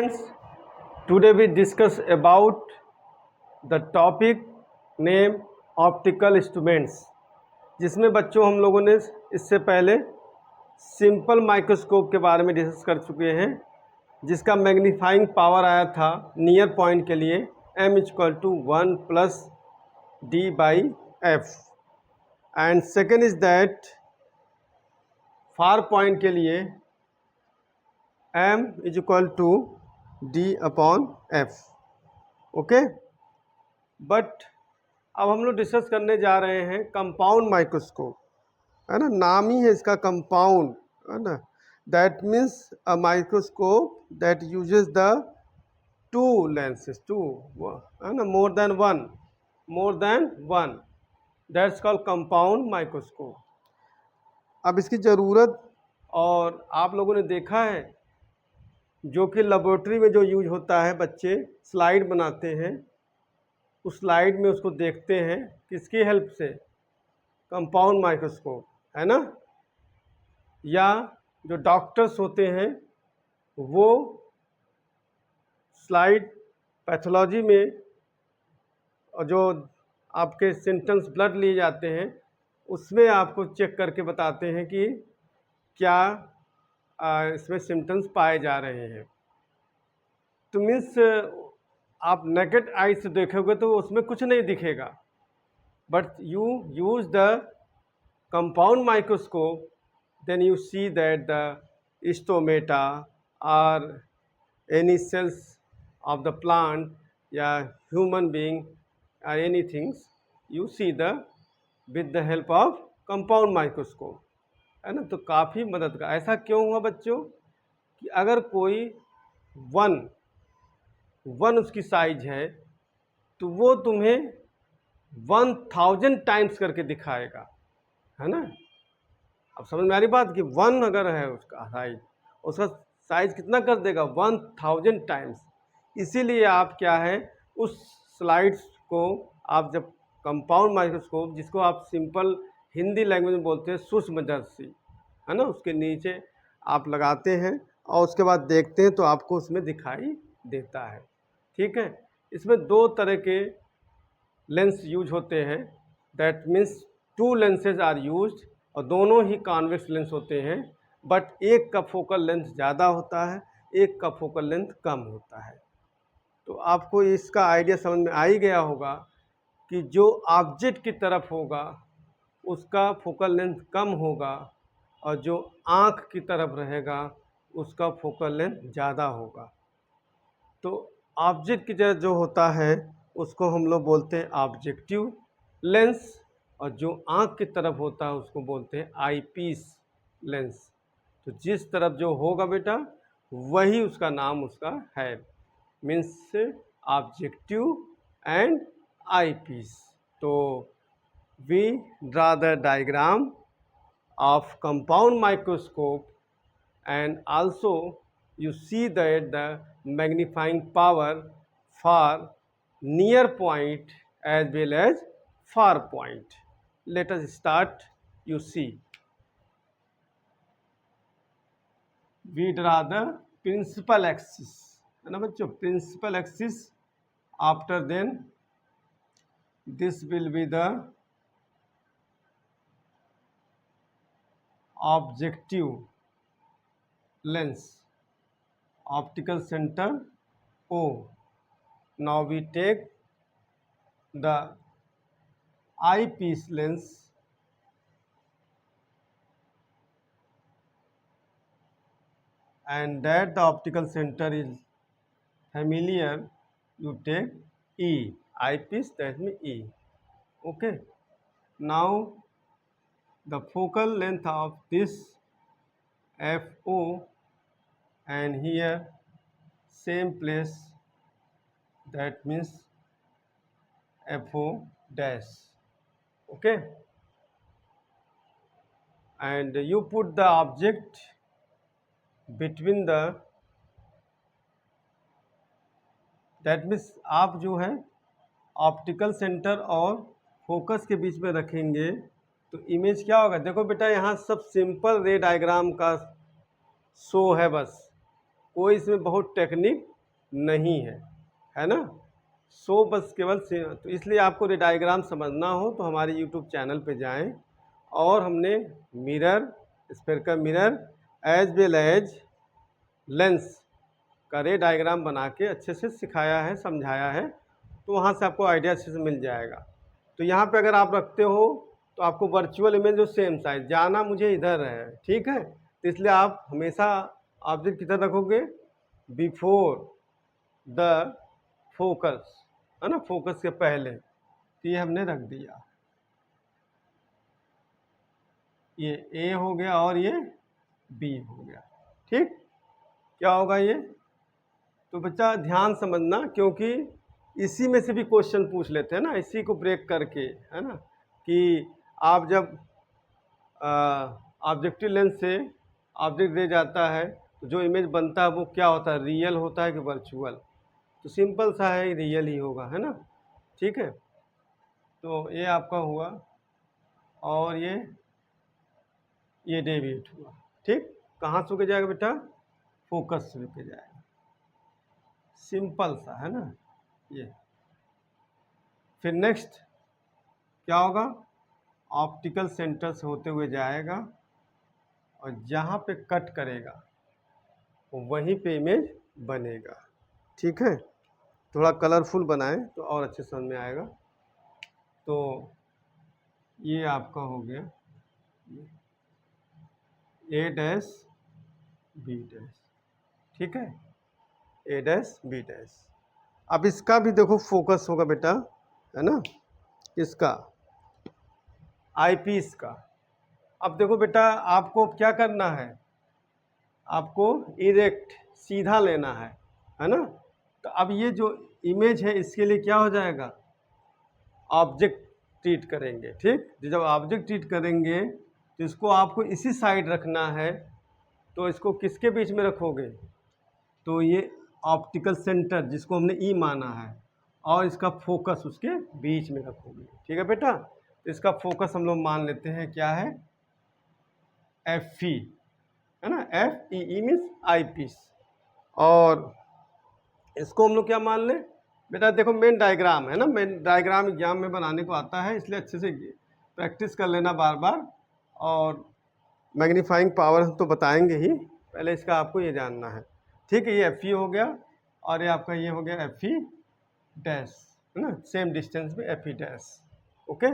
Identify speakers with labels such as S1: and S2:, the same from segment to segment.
S1: students, today we discuss about the topic name optical instruments, जिसमें बच्चों हम लोगों ने इससे पहले सिंपल माइक्रोस्कोप के बारे में डिस्कस कर चुके हैं, जिसका मैग्नीफाइंग पावर आया था नियर पॉइंट के लिए m=1 + d/f and second is that far point के लिए m=d/f। ओके, बट अब हम लोग डिस्कस करने जा रहे हैं कंपाउंड माइक्रोस्कोप, है ना। नाम ही है इसका कंपाउंड, है ना। That means a microscope that uses the two lenses, two, है ना, more than one, that's called compound microscope. अब इसकी ज़रूरत, और आप लोगों ने देखा है जो कि लेबोरेटरी में जो यूज होता है, बच्चे स्लाइड बनाते हैं, उस स्लाइड में उसको देखते हैं किसकी हेल्प से, कंपाउंड माइक्रोस्कोप, है ना। या जो डॉक्टर्स होते हैं वो स्लाइड पैथोलॉजी में जो आपके सिम्टम्स ब्लड लिए जाते हैं उसमें आपको चेक करके बताते हैं कि क्या इसमें सिम्टम्स पाए जा रहे हैं। तो मीन्स आप नेकेड आई से देखोगे तो उसमें कुछ नहीं दिखेगा, but you use the compound microscope, then you see that the stomata or any cells of the plant या human being or anything you see the with the help of compound microscope, है ना। तो काफ़ी मदद का, ऐसा क्यों हुआ बच्चों कि अगर कोई वन उसकी साइज है तो वो तुम्हें 1000 टाइम्स करके दिखाएगा, है ना। अब समझ में आ रही बात कि 1 अगर है उसका साइज कितना कर देगा, 1000 टाइम्स। इसीलिए आप क्या है, उस स्लाइड्स को आप जब कंपाउंड माइक्रोस्कोप, जिसको आप सिंपल हिंदी लैंग्वेज में बोलते हैं सूक्ष्मदर्शी, है ना, उसके नीचे आप लगाते हैं और उसके बाद देखते हैं तो आपको उसमें दिखाई देता है। ठीक है, इसमें दो तरह के लेंस यूज होते हैं, that means 2 lenses are used, और दोनों ही कॉन्वेक्स लेंस होते हैं, बट एक का फोकल लेंथ ज़्यादा होता है, एक का फोकल लेंथ कम होता है। तो आपको इसका आइडिया समझ में आ ही गया होगा कि जो ऑब्जेक्ट की तरफ होगा उसका फोकल लेंथ कम होगा, और जो आँख की तरफ रहेगा उसका फोकल लेंथ ज़्यादा होगा। तो ऑब्जेक्ट की तरफ जो होता है उसको हम लोग बोलते हैं ऑब्जेक्टिव लेंस, और जो आँख की तरफ होता है उसको बोलते हैं आई पीस लेंस। तो जिस तरफ जो होगा बेटा वही उसका नाम उसका है, means objective and eyepiece. तो we draw the diagram of compound microscope, and also you see that the magnifying power for near point as well as far point. Let us start. You see, we draw the principal axis, है ना बच्चों, principal axis. After then this will be the objective lens, optical center O. Now we take the eyepiece lens and that the optical center is familiar, you take E, eyepiece, that means E. Okay, now the focal length of this FO, and here same place, that means FO dash. Okay, and you put the object between the, that means आप जो है optical centre और focus के बीच में रखेंगे तो image क्या होगा। देखो बेटा यहाँ सब सिंपल रे डायग्राम का शो है, बस कोई इसमें बहुत टेक्निक नहीं है ना। सो बस केवल तो इसलिए आपको डायग्राम समझना हो तो हमारे यूट्यूब चैनल पे जाएं और हमने मिरर, स्फीयर का mirror as well as lens का रे डायग्राम बना के अच्छे से सिखाया है, समझाया है, तो वहाँ से आपको आइडिया अच्छे से मिल जाएगा। तो यहाँ पे अगर आप रखते हो तो आपको वर्चुअल इमेज जो सेम साइज, जाना मुझे इधर है, ठीक है, तो इसलिए आप हमेशा ऑब्जेक्ट किधर रखोगे, बिफोर द फोकस, है ना, फोकस के पहले। तो ये हमने रख दिया, ये ए हो गया और ये बी हो गया, ठीक। क्या होगा ये, तो बच्चा ध्यान समझना, क्योंकि इसी में से भी क्वेश्चन पूछ लेते हैं ना, इसी को ब्रेक करके, है ना, कि आप जब ऑब्जेक्टिव लेंस से ऑब्जेक्ट दे जाता है तो जो इमेज बनता है वो क्या होता है, रियल होता है कि वर्चुअल, तो सिंपल सा है, रियल ही होगा, है ना, ठीक है। तो ये आपका हुआ और ये डेविएट हुआ, ठीक। कहाँ से होके जाएगा बेटा, फोकस से होके जाएगा, सिंपल सा, है ना ये। फिर नेक्स्ट क्या होगा, ऑप्टिकल सेंटर से होते हुए जाएगा और जहाँ पे कट करेगा वहीं पे इमेज बनेगा, ठीक है। थोड़ा कलरफुल बनाएं तो और अच्छे समझ में आएगा। तो ये आपका हो गया ए डैश बी डैश, ठीक है, ए डैश बी डैश। अब इसका भी देखो फोकस होगा बेटा, है ना, इसका आई पीस का। अब देखो बेटा, आपको क्या करना है, आपको इरेक्ट सीधा लेना है ना। तो अब ये जो इमेज है इसके लिए क्या हो जाएगा, ऑब्जेक्ट ट्रीट करेंगे, ठीक। जब ऑब्जेक्ट ट्रीट करेंगे तो इसको आपको इसी साइड रखना है, तो इसको किसके बीच में रखोगे, तो ये ऑप्टिकल सेंटर जिसको हमने ई माना है और इसका फोकस उसके बीच में रखोगे, ठीक है बेटा। तो इसका फोकस हम लोग मान लेते हैं क्या है, एफ ई, है ना, F E means eyepiece. और इसको हम लोग क्या मान लें बेटा, देखो मेन डायग्राम है ना, मेन डायग्राम एग्जाम में बनाने को आता है, इसलिए अच्छे से प्रैक्टिस कर लेना बार बार। और मैग्नीफाइंग पावर हम तो बताएंगे ही, पहले इसका आपको ये जानना है, ठीक है। ये एफ ई हो गया और ये आपका ये हो गया एफ ई डैश, है ना, सेम डिस्टेंस में एफ ई डैश, ओके।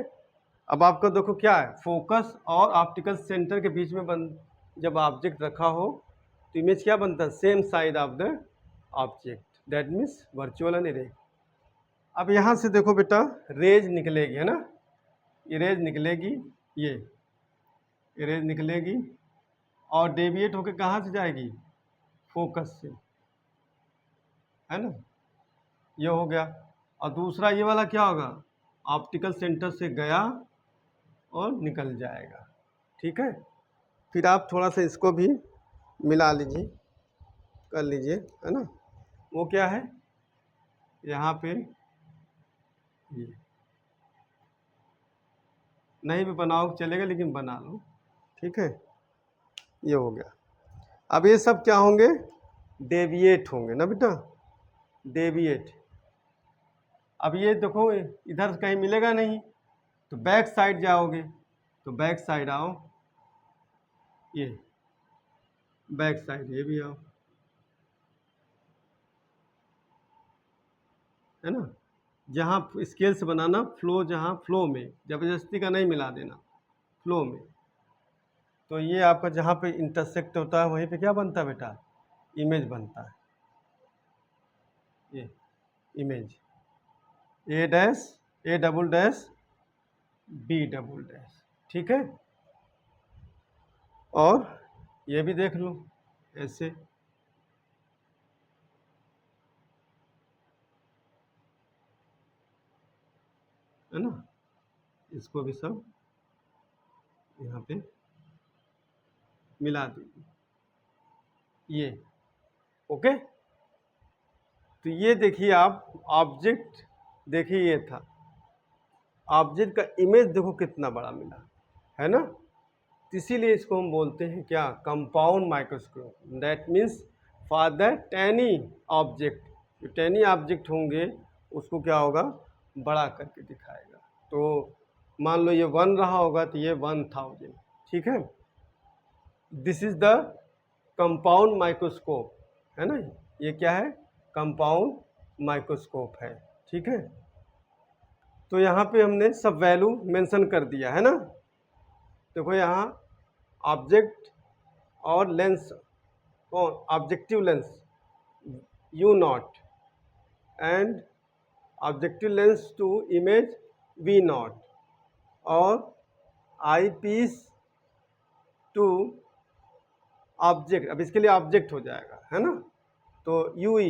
S1: अब आपका देखो क्या है, फोकस और ऑप्टिकल सेंटर के बीच में जब ऑब्जेक्ट रखा हो तो इमेज क्या बनता है, same side of the object, that means virtual and erect. अब यहाँ से देखो बेटा रेज निकलेगी, है ना, ये रेज निकलेगी, ये रेज निकलेगी और डेविएट होकर कहाँ से जाएगी, फोकस से, है ना, ये हो गया। और दूसरा ये वाला क्या होगा, ऑप्टिकल सेंटर से गया और निकल जाएगा, ठीक है। फिर आप थोड़ा सा इसको भी मिला लीजिए, कर लीजिए, है ना। वो क्या है, यहाँ पे ये नहीं भी बनाओ चलेगा, लेकिन बना लो, ठीक है। ये हो गया। अब ये सब क्या होंगे, डेविएट होंगे ना बेटा, डेविएट। अब ये देखो इधर कहीं मिलेगा नहीं, तो बैक साइड जाओगे, तो बैक साइड आओ, ये बैक साइड ये भी आओ, है ना। जहाँ स्केल से बनाना, फ्लो जहाँ फ्लो में, जबरदस्ती का नहीं मिला देना, फ्लो में। तो ये आपका जहाँ पे इंटरसेक्ट होता है वहीं पे क्या बनता है बेटा, इमेज बनता है, ये image A dash A double dash B double dash, ठीक है। और ये भी देख लो ऐसे, है ना, इसको भी सब यहाँ पे मिला दीजिए, ये ओके। तो ये देखिए आप ऑब्जेक्ट, देखिए ये था ऑब्जेक्ट का इमेज, देखो कितना बड़ा मिला, है ना। तो इसीलिए इसको हम बोलते हैं क्या, compound microscope, that means for the tiny object जितने ऑब्जेक्ट होंगे उसको क्या होगा, बड़ा करके दिखाएगा। तो मान लो ये 1 रहा होगा तो ये 1000, ठीक है। This is the compound microscope, है ना, ये क्या है, कंपाउंड माइक्रोस्कोप है, ठीक है। तो यहाँ पे हमने सब वैल्यू मेंशन कर दिया है ना। देखो यहाँ ऑब्जेक्ट और lens, objective lens U0 and objective lens to image V0 और आई पीस टू ऑब्जेक्ट, अब इसके लिए ऑब्जेक्ट हो जाएगा, है ना। तो UE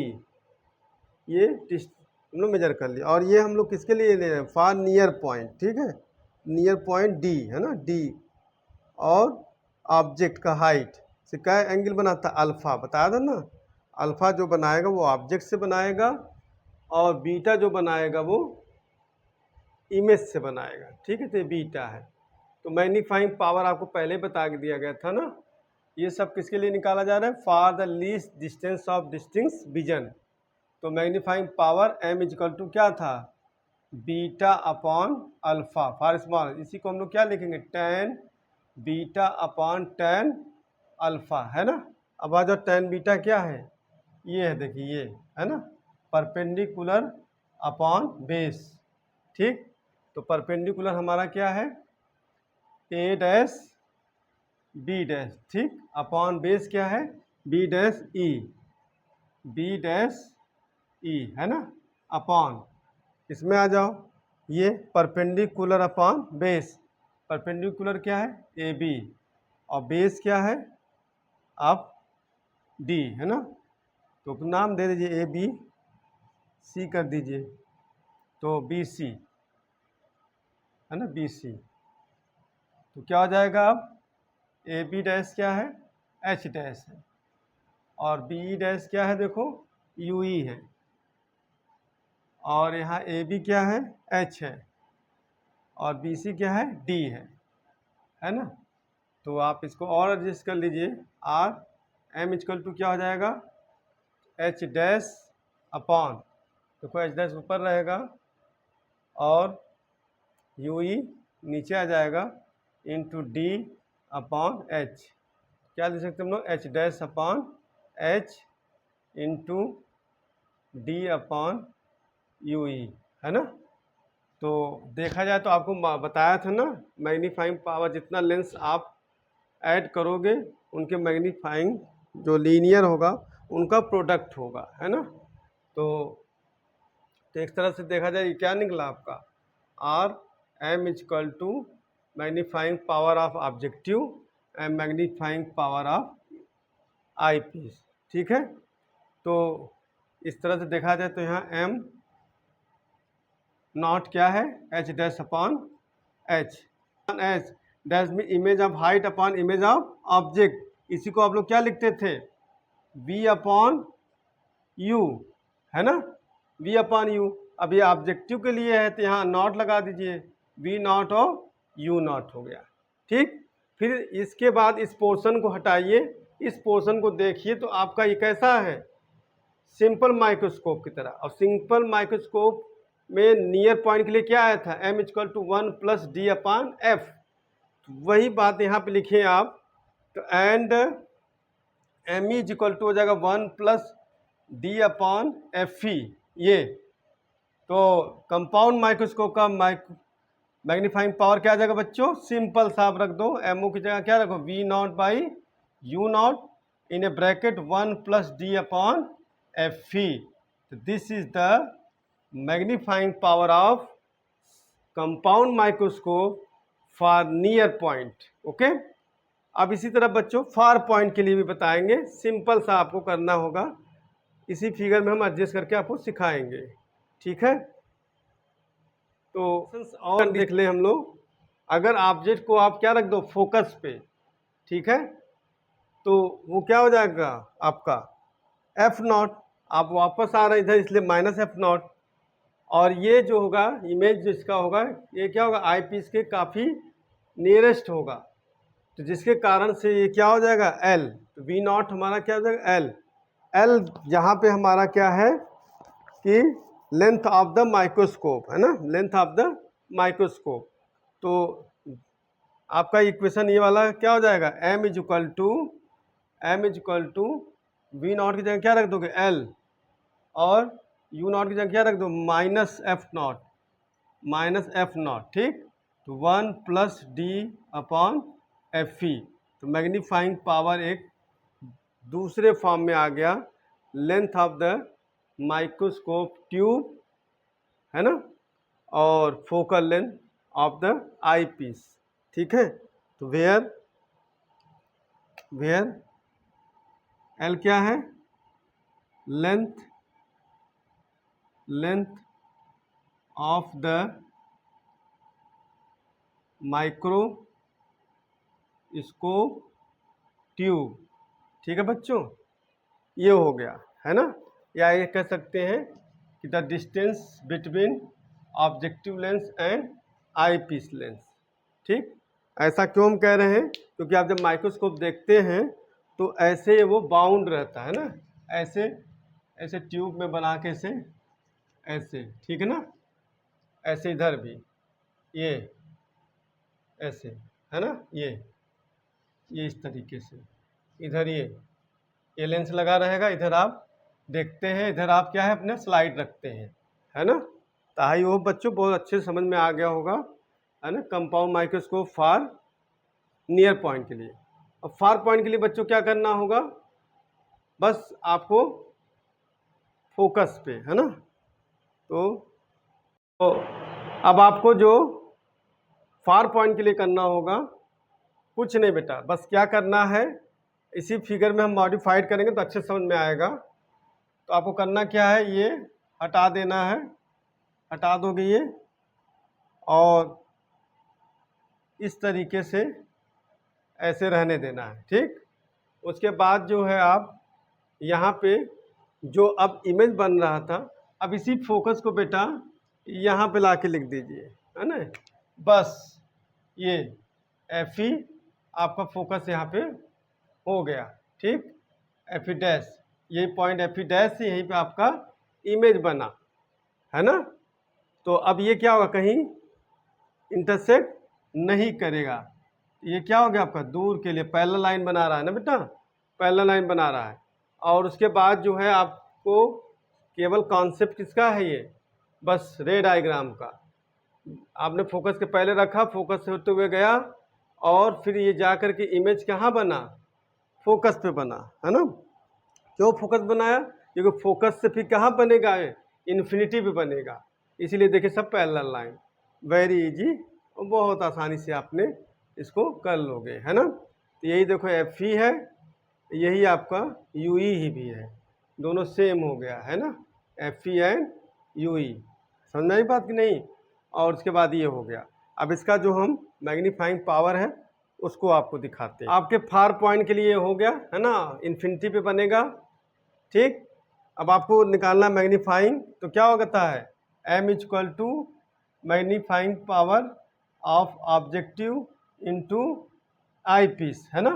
S1: ये हम लोग मेजर कर लिया, और ये हम लोग किसके लिए ले रहे हैं, फॉर नियर पॉइंट, ठीक है, नियर पॉइंट D, है ना, D। और ऑब्जेक्ट का हाइट से क्या एंगल बनाता है, अल्फ़ा, बताया था ना। अल्फ़ा जो बनाएगा वो ऑब्जेक्ट से बनाएगा, और बीटा जो बनाएगा वो इमेज से बनाएगा, ठीक है। तो ये बीटा है। तो मैग्नीफाइंग पावर आपको पहले बता दिया गया था ना। ये सब किसके लिए निकाला जा रहा है, for the least distance of distinct vision. तो magnifying power M equal to क्या था, beta upon alpha for small. इसी को हम लोग क्या लिखेंगे, tan beta upon tan alpha, है ना। अब आ जाओ tan बीटा क्या है, ये है, देखिए ये है ना, परपेंडिकुलर अपॉन बेस, ठीक। तो परपेंडिकुलर हमारा क्या है, A डैश B डैश, ठीक, अपॉन बेस क्या है, B dash E, B dash E, है ना, अपॉन, इसमें आ जाओ, ये परपेंडिकुलर अपॉन बेस, परपेंडिकुलर क्या है AB, और बेस क्या है आप D, है ना। तो नाम दे दीजिए ABC कर दीजिए, तो BC, है ना, BC। तो क्या हो जाएगा, अब AB डैश क्या है, H डैश है, और BE डैश क्या है, देखो UE है, और यहाँ AB क्या है, H है, और BC क्या है, D है ना। तो आप इसको और एडजस्ट कर लीजिए, M इक्वल टू क्या हो जाएगा, H डैश अपॉन, देखो H डैश ऊपर रहेगा और UE नीचे आ जाएगा, इंटू D अपॉन H। क्या लिख सकते हम लोग, H dash upon H into D upon UE, है ना। तो देखा जाए तो आपको बताया था ना, मैग्नीफाइंग पावर जितना लेंस आप ऐड करोगे उनके मैग्नीफाइंग जो लीनियर होगा उनका प्रोडक्ट होगा, है ना। तो एक तरह से देखा जाए ये क्या निकला आपका, M equal to magnifying power of objective and magnifying power of eyepiece, ठीक है। तो इस तरह से देखा जाए तो यहाँ M नॉट क्या है, H dash upon H dash में image of height upon image of object. इसी को आप लोग क्या लिखते थे, V अपॉन U, है ना, V अपॉन U। अब ये ऑब्जेक्टिव के लिए है तो यहाँ नॉट लगा दीजिए, V नॉट और U नॉट हो गया, ठीक। फिर इसके बाद इस पोर्शन को हटाइए, इस पोर्शन को देखिए तो आपका ये कैसा है, सिंपल माइक्रोस्कोप की तरह। और सिंपल माइक्रोस्कोप में नियर पॉइंट के लिए क्या आया था, M equal to 1 plus D upon F। तो वही बात यहाँ पे लिखे आप, तो and M is equal to हो जाएगा 1 प्लस D अपॉन Fe। ये तो कंपाउंड माइक्रोस्कोप का मैग्नीफाइंग पावर क्या आ जाएगा बच्चों, सिंपल सा आप रख दो, MO की जगह क्या रखो, V not by U not in A bracket 1 plus D upon Fe। तो this is the magnifying power of compound microscope for near point, okay. अब इसी तरह बच्चों फार पॉइंट के लिए भी बताएंगे, सिंपल सा आपको करना होगा, इसी फिगर में हम एडजस्ट करके आपको सिखाएंगे, ठीक है। तो और देख लें हम लोग, अगर ऑब्जेक्ट को आप क्या रख दो फोकस पे, ठीक है, तो वो क्या हो जाएगा आपका F नॉट। आप वापस आ रहे हैं इधर इसलिए माइनस F नॉट, और ये जो होगा इमेज जिसका होगा ये क्या होगा, आई पीस के काफ़ी नियरेस्ट होगा, तो जिसके कारण से ये क्या हो जाएगा L। तो V नॉट हमारा क्या हो जाएगा L। L यहाँ पे हमारा क्या है, कि लेंथ ऑफ द माइक्रोस्कोप, है ना, लेंथ ऑफ द माइक्रोस्कोप। तो आपका इक्वेशन ये वाला क्या हो जाएगा, m is equal to V naught की जगह क्या रख दोगे l, और u नॉट की जगह क्या रख दो माइनस एफ नॉट, ठीक। तो 1 plus D upon F E. तो मैग्नीफाइंग पावर एक दूसरे फॉर्म में आ गया, length of the microscope tube, है ना, और focal length of the eyepiece, ठीक है। तो वेयर एल क्या है, length of the microscope tube, ठीक है बच्चों, ये हो गया, है ना। या ये कह सकते हैं कि the distance between objective lens and eyepiece lens, ठीक। ऐसा क्यों हम कह रहे हैं, क्योंकि आप जब माइक्रोस्कोप देखते हैं तो ऐसे वो बाउंड रहता है ना, ऐसे ट्यूब में बना के ऐसे, ठीक है ना, ऐसे इधर भी ये ऐसे, है ना, ये इस तरीके से, इधर ये लेंस लगा रहेगा, इधर आप देखते हैं, इधर आप क्या है अपने स्लाइड रखते हैं, है ना। तो आई होप बच्चों बहुत अच्छे से समझ में आ गया होगा, है ना। Compound microscope for near point के लिए। अब फार पॉइंट के लिए बच्चों क्या करना होगा, बस आपको फोकस पे, है ना। तो अब आपको जो फार पॉइंट के लिए करना होगा, कुछ नहीं बेटा, बस क्या करना है, इसी फिगर में हम मॉडिफाइड करेंगे तो अच्छे समझ में आएगा। तो आपको करना क्या है, ये हटा देना है, हटा दोगे ये, और इस तरीके से ऐसे रहने देना है, ठीक। उसके बाद जो है आप यहाँ पे जो अब इमेज बन रहा था, अब इसी फोकस को बेटा यहाँ पे ला के लिख दीजिए, है ना। बस ये एफ ई आपका फोकस यहाँ पे हो गया, ठीक। एफ ई डैश, यही पॉइंट एफ ई डैश से यहीं पे आपका इमेज बना, है ना। तो अब ये क्या होगा, कहीं इंटरसेक्ट नहीं करेगा। ये क्या हो गया आपका, दूर के लिए पैरेलल लाइन बना रहा है ना बेटा, पैरेलल लाइन बना रहा है। और उसके बाद जो है आपको केवल कॉन्सेप्ट किसका है, ये बस रे डायग्राम का। आपने फोकस के पहले रखा, फोकस से होते हुए गया, और फिर ये जा कर के इमेज कहाँ बना, फोकस पे बना, है ना। क्यों फोकस बनाया, क्योंकि फोकस से फिर कहाँ बनेगा, इन्फिनिटी पे बनेगा, इसीलिए देखिए सब पैरेलल लाइन, वेरी इजी, बहुत आसानी से आपने इसको कर लोगे, है ना। तो यही देखो एफ ई है, यही आपका यू ई ही भी है, दोनों सेम हो गया, है ना, एफ ई एंड यू ई, समझ में आई बात कि नहीं। और उसके बाद ये हो गया। अब इसका जो हम मैग्नीफाइंग पावर है उसको आपको दिखाते हैं। आपके फार पॉइंट के लिए हो गया, है ना, इन्फिनिटी पे बनेगा, ठीक। अब आपको निकालना मैग्नीफाइंग, तो क्या होता है, m is equal to magnifying power of objective into eyepiece, है ना।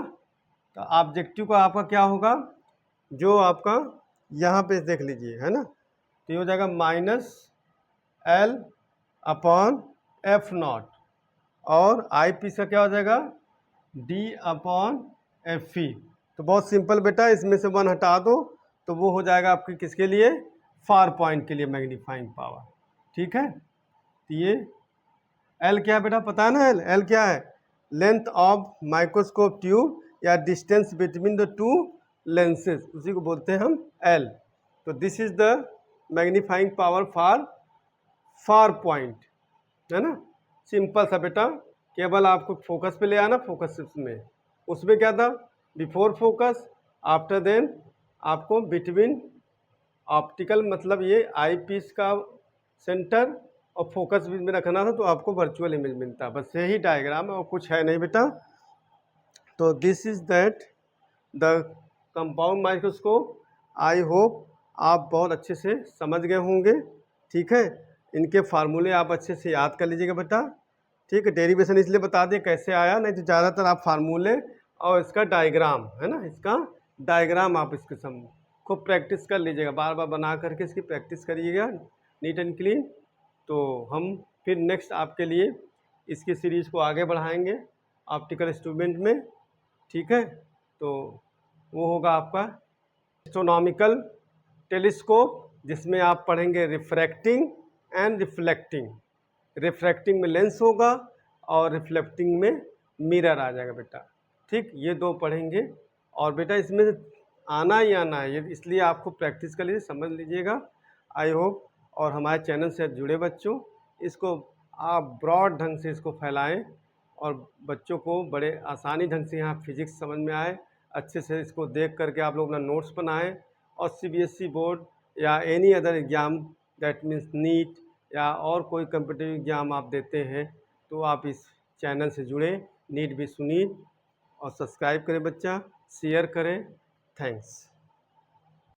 S1: तो ऑब्जेक्टिव का आपका क्या होगा, जो आपका यहाँ पे देख लीजिए, है ना, तो ये हो जाएगा minus L upon F not, और आई पीस का क्या हो जाएगा, डी अपॉन एफ ई। तो बहुत सिंपल बेटा, इसमें से 1 हटा दो तो वो हो जाएगा आपके किसके लिए, फार पॉइंट के लिए मैग्नीफाइंग पावर, ठीक है। तो ये एल क्या है बेटा, पता है ना, एल क्या है, लेंथ ऑफ माइक्रोस्कोप ट्यूब या distance between the two lenses, उसी को बोलते हैं हम एल। तो this is the magnifying power for far point, है ना। सिंपल सा बेटा, केवल आपको फोकस पे ले आना, फोकस में उसमें क्या था, बिफोर फोकस, आफ्टर देन आपको बिटवीन ऑप्टिकल, मतलब ये आई पीस का सेंटर और फोकस बीच में रखना था, तो आपको वर्चुअल इमेज मिलता, बस यही डायग्राम है और कुछ है नहीं बेटा। तो this is that the compound microscope. I hope आप बहुत अच्छे से समझ गए होंगे, ठीक है। इनके फार्मूले आप अच्छे से याद कर लीजिएगा बेटा, ठीक है। डेरिवेशन इसलिए बता दें कैसे आया, नहीं तो ज़्यादातर आप फार्मूले और इसका डायग्राम, है ना, इसका डायग्राम आप इसके खूब प्रैक्टिस कर लीजिएगा, बार बार बना करके इसकी प्रैक्टिस करिएगा नीट एंड क्लीन। तो हम फिर नेक्स्ट आपके लिए इसकी सीरीज़ को आगे बढ़ाएंगे ऑप्टिकल इंस्ट्रूमेंट में, ठीक है। तो वो होगा आपका एस्ट्रोनॉमिकल टेलीस्कोप, जिसमें आप पढ़ेंगे रिफ्रैक्टिंग एंड रिफ्लेक्टिंग। रिफ्रैक्टिंग में लेंस होगा और रिफ्लेक्टिंग में मिरर आ जाएगा बेटा, ठीक। ये दो पढ़ेंगे और बेटा इसमें आना ही आना है, ये इसलिए आपको प्रैक्टिस कर लीजिए, समझ लीजिएगा। I hope. और हमारे चैनल से जुड़े बच्चों, इसको आप ब्रॉड ढंग से इसको फैलाएं और बच्चों को बड़े आसानी ढंग से यहाँ फिजिक्स समझ में आए, अच्छे से इसको देख करके आप लोग अपना नोट्स बनाएं। और CBSE बोर्ड या any other exam, that means NEET या और कोई कम्पिटिटिव एग्ज़ाम आप देते हैं तो आप इस चैनल से जुड़ें, नीट भी सुनिए और सब्सक्राइब करें बच्चा, शेयर करें। थैंक्स।